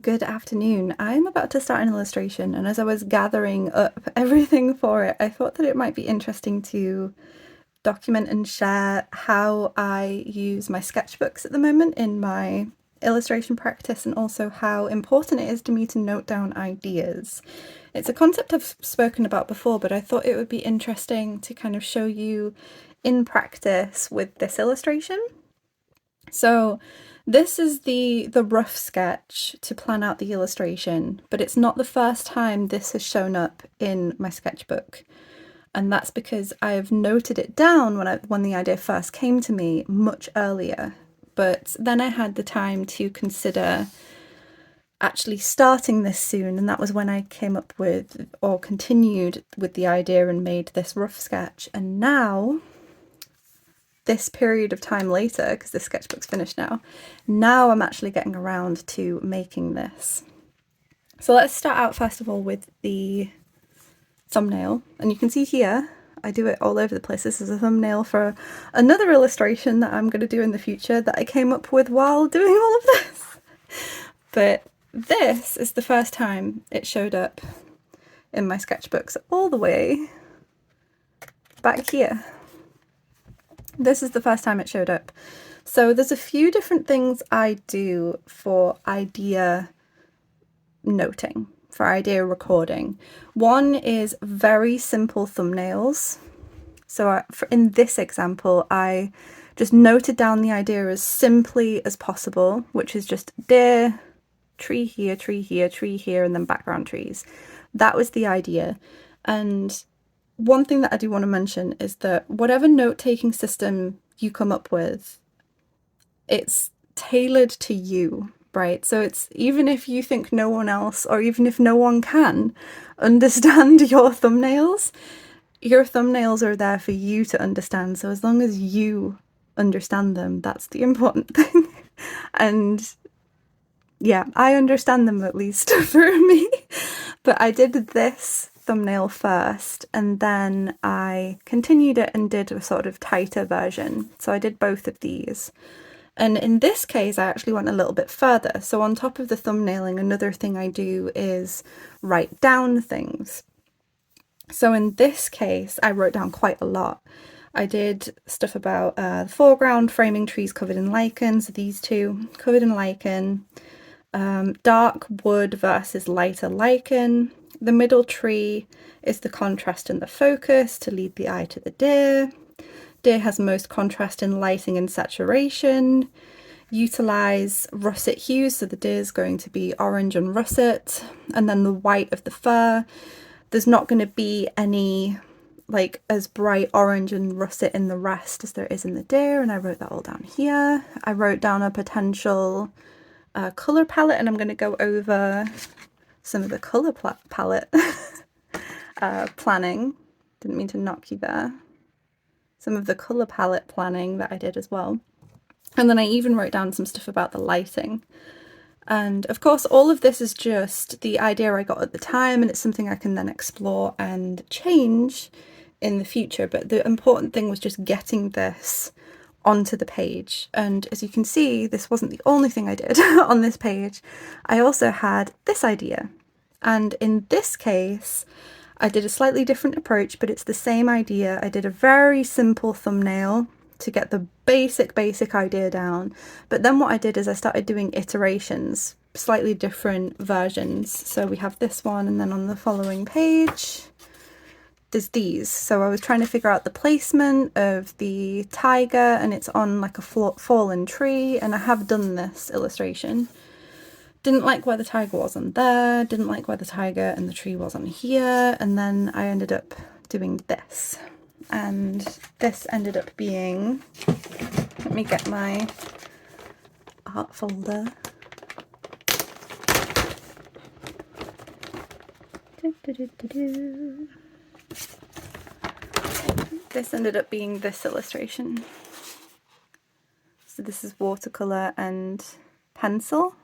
good afternoon. I'm about to start an illustration, and as I was gathering up everything for it, I thought that it might be interesting to document and share how I use my sketchbooks at the moment in my illustration practice, and also how important it is to me to note down ideas. It's a concept I've spoken about before, but I thought it would be interesting to kind of show you in practice with this illustration. So this is the rough sketch to plan out the illustration, but it's not the first time this has shown up in my sketchbook. And that's because I've noted it down when the idea first came to me much earlier. But then I had the time to consider actually starting this soon, and that was when I came up with, or continued with, the idea and made this rough sketch. And now, this period of time later, because the sketchbook's finished now I'm actually getting around to making this. So let's start out first of all with the thumbnail, and you can see here I do it all over the place. This is a thumbnail for another illustration that I'm going to do in the future that I came up with while doing all of this. But this is the first time it showed up in my sketchbooks, all the way back here. This is the first time it showed up. So there's a few different things I do for idea noting, for idea recording. One is very simple thumbnails. So in this example, I just noted down the idea as simply as possible, which is just deer, tree here, tree here, tree here, and then background trees. That was the idea. And one thing that I do want to mention is that whatever note-taking system you come up with, it's tailored to you, right? So it's, even if you think no one else, or even if no one can understand your thumbnails are there for you to understand. So as long as you understand them, that's the important thing. And yeah, I understand them, at least for me. But I did this thumbnail first, and then I continued it and did a sort of tighter version. So I did both of these. And in this case, I actually went a little bit further. So on top of the thumbnailing, another thing I do is write down things. So in this case, I wrote down quite a lot. I did stuff about the foreground, framing trees covered in lichen, so these two, covered in lichen, dark wood versus lighter lichen. The middle tree is the contrast and the focus to lead the eye to the deer. Deer has most contrast in lighting and saturation. Utilize russet hues, so the deer is going to be orange and russet. And then the white of the fur, there's not going to be any like as bright orange and russet in the rest as there is in the deer, and I wrote that all down here. I wrote down a potential colour palette, and I'm going to go over some of the colour palette planning. Didn't mean to knock you there. Some of the colour palette planning that I did as well. And then I even wrote down some stuff about the lighting. And of course, all of this is just the idea I got at the time, and it's something I can then explore and change in the future. But the important thing was just getting this onto the page. And as you can see, this wasn't the only thing I did on this page. I also had this idea. And in this case, I did a slightly different approach, but it's the same idea. I did a very simple thumbnail to get the basic idea down. But then what I did is I started doing iterations, slightly different versions. So we have this one, and then on the following page, there's these. So I was trying to figure out the placement of the tiger, and it's on like a fallen tree, and I have done this illustration. Didn't like where the tiger was on there, didn't like where the tiger and the tree was on here, and then I ended up doing this. And this ended up being, let me get my art folder. This ended up being this illustration. So this is watercolour and pencil.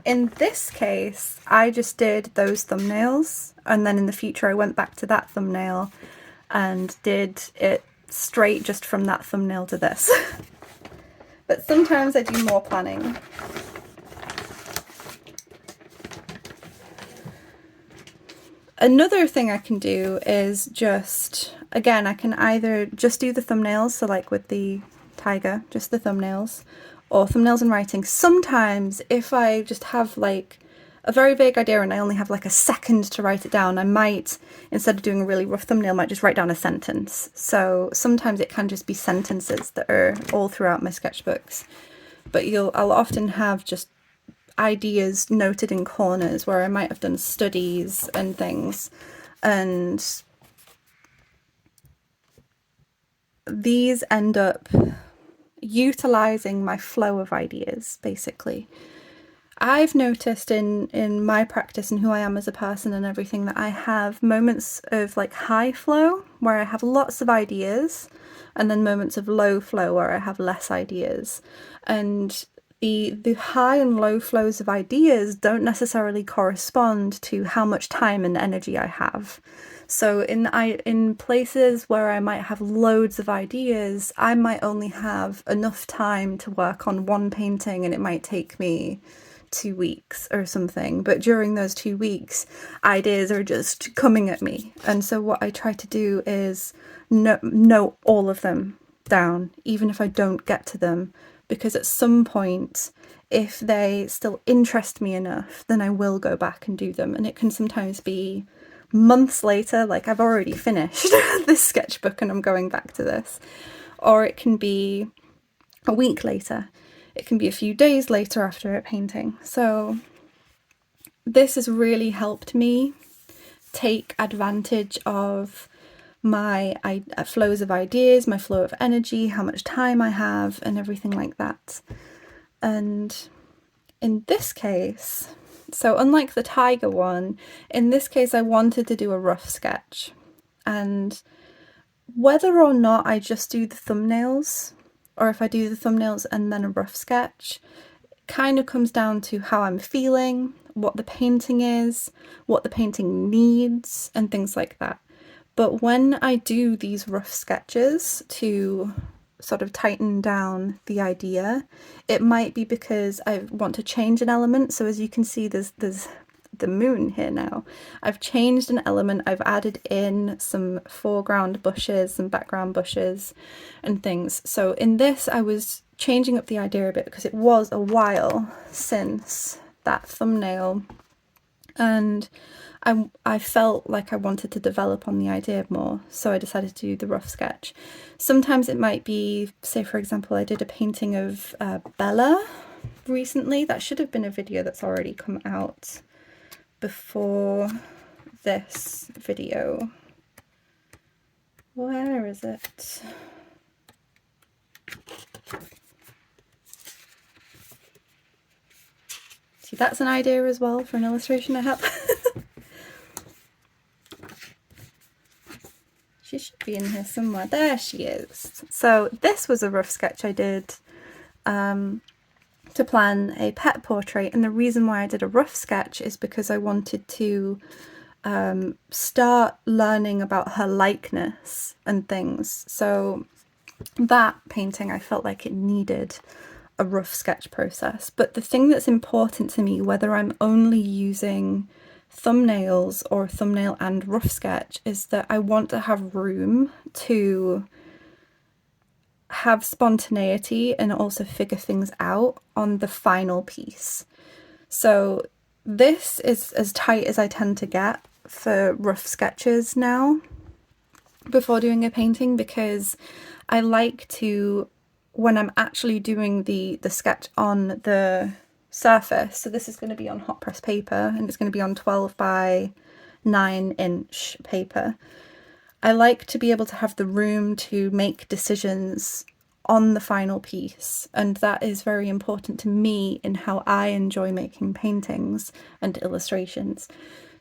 In this case, I just did those thumbnails, and then in the future I went back to that thumbnail and did it straight just from that thumbnail to this. but sometimes I do more planning. Another thing I can do is just, again, I can either just do the thumbnails, so like with the tiger, just the thumbnails, or thumbnails and writing. Sometimes if I just have like a very vague idea and I only have like a second to write it down, I might, instead of doing a really rough thumbnail, might just write down a sentence. So sometimes it can just be sentences that are all throughout my sketchbooks, but I'll often have just ideas noted in corners where I might have done studies and things, and these end up utilizing my flow of ideas, basically. I've noticed in my practice and who I am as a person and everything that I have moments of like high flow where I have lots of ideas, and then moments of low flow where I have less ideas. And the high and low flows of ideas don't necessarily correspond to how much time and energy I have. So in places where I might have loads of ideas, I might only have enough time to work on one painting, and it might take me 2 weeks or something. But during those 2 weeks, ideas are just coming at me. And so what I try to do is note all of them down, even if I don't get to them, because at some point, if they still interest me enough, then I will go back and do them. And it can sometimes be months later, like I've already finished this sketchbook and I'm going back to this. Or it can be a week later. It can be a few days later after a painting. So this has really helped me take advantage of my flows of ideas, my flow of energy, how much time I have, and everything like that. And in this case, so unlike the tiger one, in this case I wanted to do a rough sketch. And whether or not I just do the thumbnails, or if I do the thumbnails and then a rough sketch, kind of comes down to how I'm feeling, what the painting is, what the painting needs, and things like that. But when I do these rough sketches to sort of tighten down the idea, it might be because I want to change an element. So as you can see, there's the moon here now. I've changed an element, I've added in some foreground bushes, some background bushes and things. So in this I was changing up the idea a bit because it was a while since that thumbnail, and I felt like I wanted to develop on the idea more, so I decided to do the rough sketch. Sometimes it might be, say for example, I did a painting of Bella recently. That should have been a video that's already come out before this video. Where is it? See, that's an idea as well for an illustration I have. She should be in here somewhere. There she is. So this was a rough sketch I did to plan a pet portrait, and the reason why I did a rough sketch is because I wanted to start learning about her likeness and things. So that painting, I felt like it needed a rough sketch process. But the thing that's important to me, whether I'm only using thumbnails or thumbnail and rough sketch, is that I want to have room to have spontaneity and also figure things out on the final piece. So this is as tight as I tend to get for rough sketches now before doing a painting, because I like to, when I'm actually doing the sketch on the surface, so this is going to be on hot press paper and it's going to be on 12 by 9 inch paper, I like to be able to have the room to make decisions on the final piece, and that is very important to me in how I enjoy making paintings and illustrations.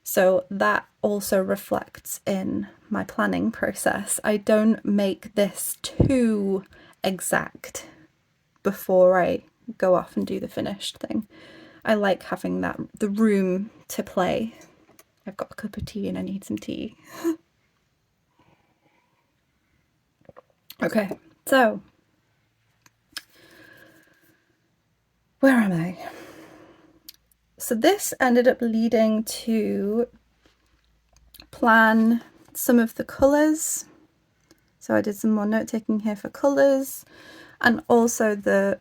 So that also reflects in my planning process. I don't make this too exact before I go off and do the finished thing. I like having the room to play. I've got a cup of tea and I need some tea. Okay, so Where am I? So this ended up leading to plan some of the colours. So I did some more note taking here for colours, and also the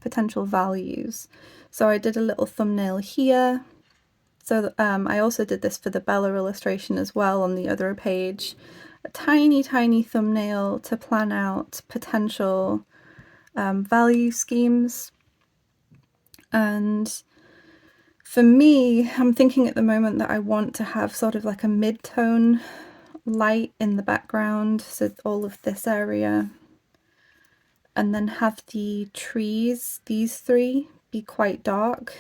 potential values. So I did a little thumbnail here. So I also did this for the Bella illustration as well on the other page. A tiny thumbnail to plan out potential value schemes. And for me, I'm thinking at the moment that I want to have sort of like a mid-tone light in the background, so all of this area, and then have the trees, these three, be quite dark,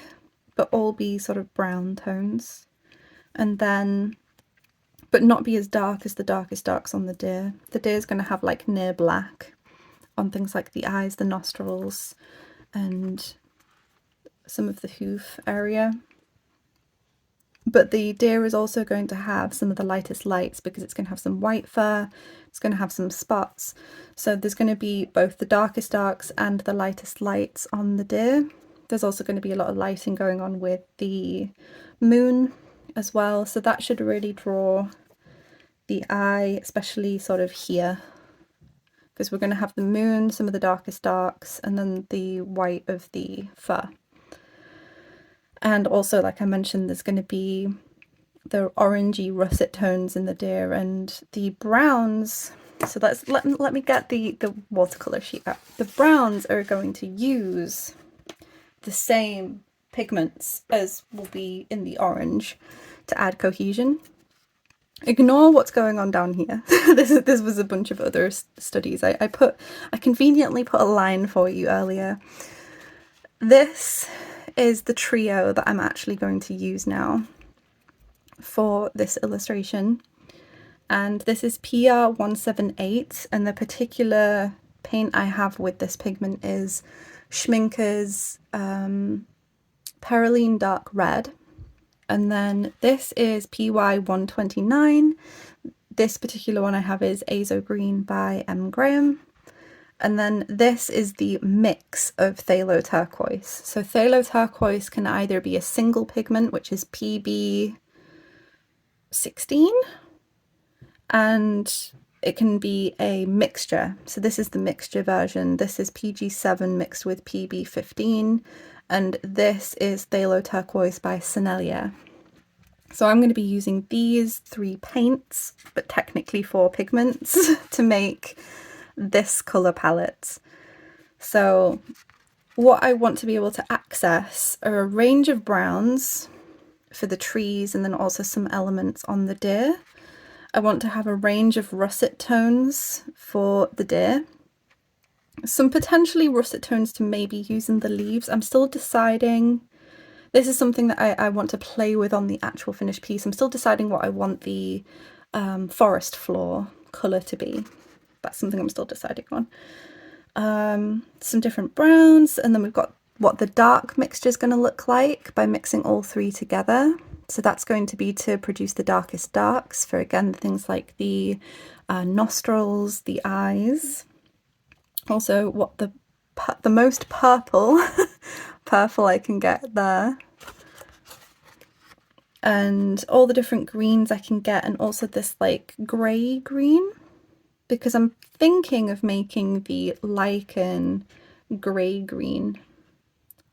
but all be sort of brown tones, and then, but not be as dark as the darkest darks on the deer. The deer is going to have like near black on things like the eyes, the nostrils, and some of the hoof area. But the deer is also going to have some of the lightest lights because it's going to have some white fur, it's going to have some spots. So there's going to be both the darkest darks and the lightest lights on the deer. There's also going to be a lot of lighting going on with the moon as well. So that should really draw the eye, especially sort of here, because we're going to have the moon, some of the darkest darks, and then the white of the fur. And also, like I mentioned, there's going to be the orangey russet tones in the deer and the browns. So let me get the watercolor sheet out. The browns are going to use the same pigments as will be in the orange to add cohesion. Ignore what's going on down here. This was a bunch of other studies. I conveniently put a line for you earlier. This is the trio that I'm actually going to use now for this illustration, and this is PR178, and the particular paint I have with this pigment is Schmincke's Perylene Dark Red, and then this is PY129. This particular one I have is Azo Green by M. Graham. And then this is the mix of phthalo turquoise. So phthalo turquoise can either be a single pigment, which is PB16, and it can be a mixture. So this is the mixture version. This is PG7 mixed with PB15, and this is phthalo turquoise by Sennelier. So I'm going to be using these three paints, but technically 4 pigments, to make this colour palette. So what I want to be able to access are a range of browns for the trees, and then also some elements on the deer. I want to have a range of russet tones for the deer. Some potentially russet tones to maybe use in the leaves. I'm still deciding. This is something that I want to play with on the actual finished piece. I'm still deciding what I want the forest floor colour to be. That's something I'm still deciding on. Some different browns, and then we've got what the dark mixture is going to look like by mixing all 3 together. So that's going to be to produce the darkest darks for, again, things like the nostrils, the eyes. Also, what the most purple purple I can get there, and all the different greens I can get, and also this like grey green, because I'm thinking of making the lichen grey green,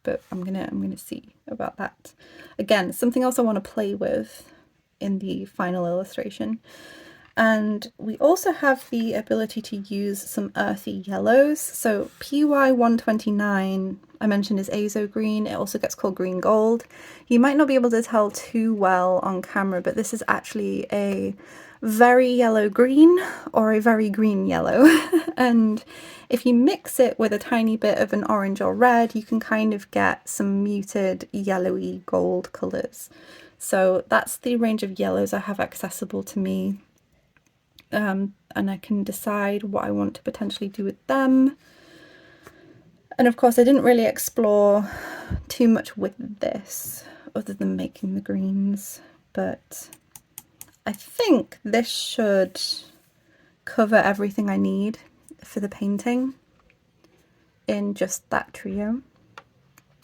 but I'm gonna see about that. Again, something else I want to play with in the final illustration. And we also have the ability to use some earthy yellows. So PY129, I mentioned, is Azo Green. It also gets called green gold. You might not be able to tell too well on camera, but this is actually a very yellow green or a very green yellow. And if you mix it with a tiny bit of an orange or red, you can kind of get some muted yellowy gold colours. So that's the range of yellows I have accessible to me. And I can decide what I want to potentially do with them. And of course I didn't really explore too much with this other than making the greens, but I think this should cover everything I need for the painting in just that trio.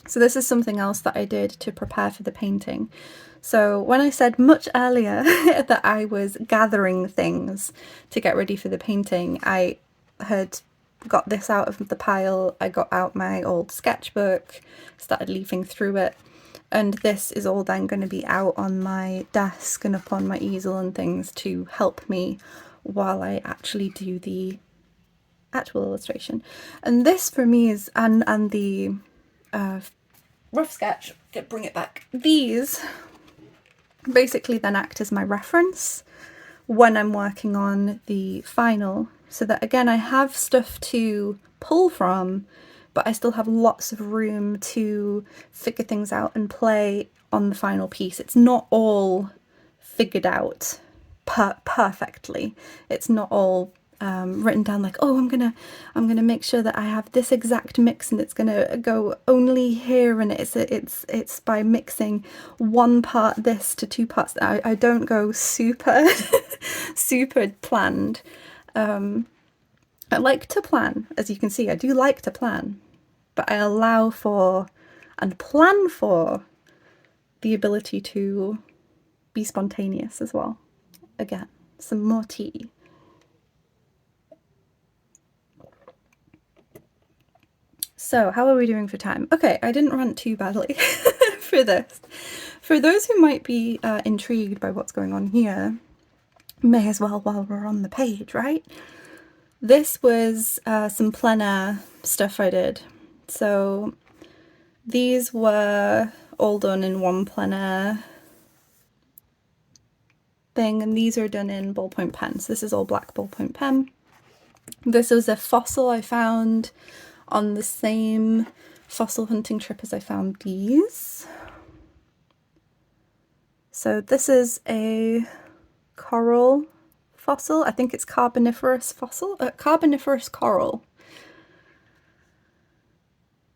So this is something else that I did to prepare for the painting. So when I said much earlier that I was gathering things to get ready for the painting, I had got this out of the pile. I got out my old sketchbook, started leafing through it, and this is all then going to be out on my desk and up on my easel and things to help me while I actually do the actual illustration. And this for me is, and the rough sketch, bring it back, these basically then act as my reference when I'm working on the final, so that again I have stuff to pull from, but I still have lots of room to figure things out and play on the final piece. It's not all figured out perfectly. It's not all written down like, oh, I'm gonna make sure that I have this exact mix and it's gonna go only here, and it's by mixing one part this to two parts that. I don't go super super planned. I like to plan, as you can see. I do like to plan, but I allow for and plan for the ability to be spontaneous as well. Again, some more tea. So how are we doing for time? Okay, I didn't rant too badly for this. For those who might be intrigued by what's going on here, may as well while we're on the page, right? This was some plein air stuff I did. So these were all done in one plein air thing, and these are done in ballpoint pens. This is all black ballpoint pen. This was a fossil I found on the same fossil hunting trip as I found these. So this is a coral fossil. I think it's Carboniferous fossil, Carboniferous coral.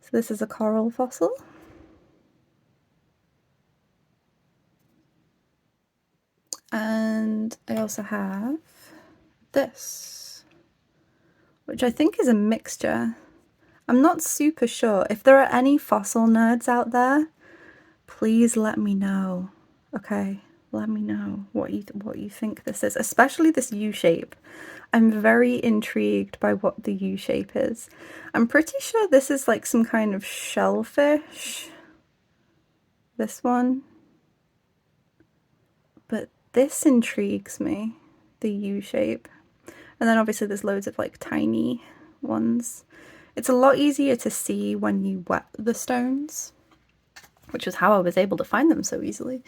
So this is a coral fossil. And I also have this, which I think is a mixture. I'm not super sure. If there are any fossil nerds out there, please let me know. Okay, let me know what you think this is, especially this U shape. I'm very intrigued by what the U shape is. I'm pretty sure this is like some kind of shellfish. This one. But this intrigues me, the U shape. And then obviously there's loads of like tiny ones. It's a lot easier to see when you wet the stones, which is how I was able to find them so easily.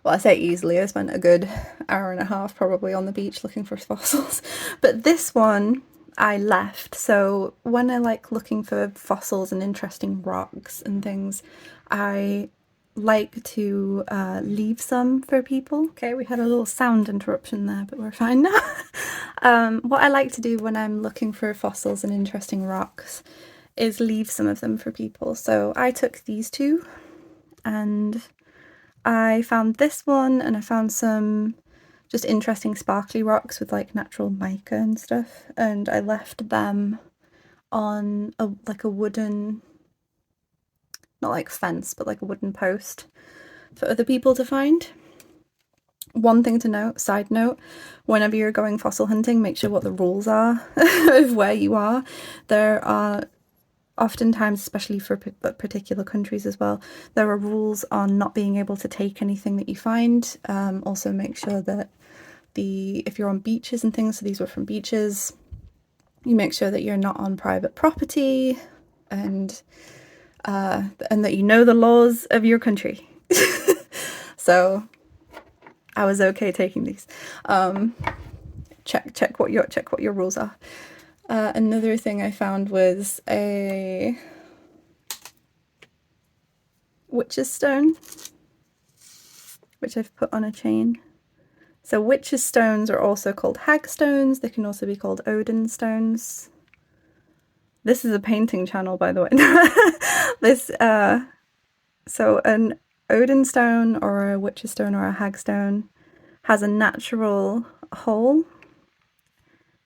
Well, I say easily, I spent a good hour and a half probably on the beach looking for fossils. But this one I left, so when I like looking for fossils and interesting rocks and things, I like to leave some for people. Okay, we had a little sound interruption there, but we're fine now. What I like to do when I'm looking for fossils and interesting rocks is leave some of them for people. So I took these two, and I found this one, and I found some just interesting sparkly rocks with like natural mica and stuff, and I left them on like a wooden, not like fence, but like a wooden post for other people to find. One thing to note, side note, whenever you're going fossil hunting, make sure what the rules are of where you are. There are oftentimes, especially for particular countries as well, there are rules on not being able to take anything that you find. Also make sure that if you're on beaches and things, so these were from beaches, you make sure that you're not on private property, and that you know the laws of your country. So I was okay taking these. Check what your rules are. Another thing I found was a witch's stone, which I've put on a chain. So witch's stones are also called hag stones. They can also be called Odin stones. This is a painting channel, by the way. So an Odin stone or a witch's stone or a hag stone has a natural hole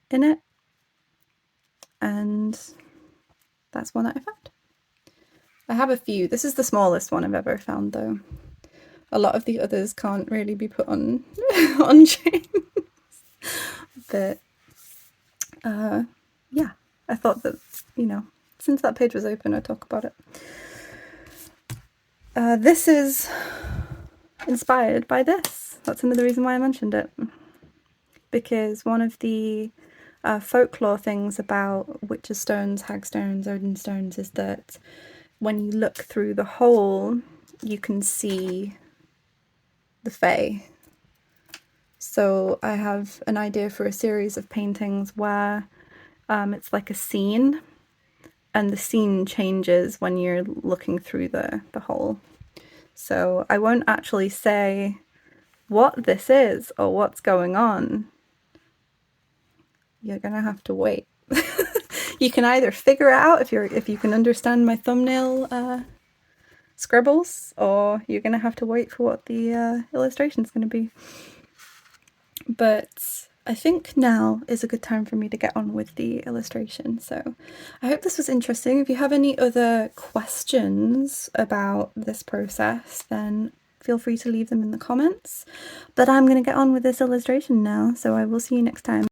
in it, and that's one that I found. I have a few. This is the smallest one I've ever found though. A lot of the others can't really be put on on chains. But yeah, I thought that, you know, since that page was open, I'd talk about it. This is inspired by this. That's another reason why I mentioned it. Because one of the folklore things about witches' stones, hag stones, Odin stones is that when you look through the hole, you can see the fae. So I have an idea for a series of paintings where it's like a scene, and the scene changes when you're looking through the hole. So I won't actually say what this is or what's going on. You're gonna have to wait. You can either figure it out if you can understand my thumbnail scribbles, or you're gonna have to wait for what the illustration's gonna be. But I think now is a good time for me to get on with the illustration. So I hope this was interesting. If you have any other questions about this process, then feel free to leave them in the comments. But I'm going to get on with this illustration now, so I will see you next time.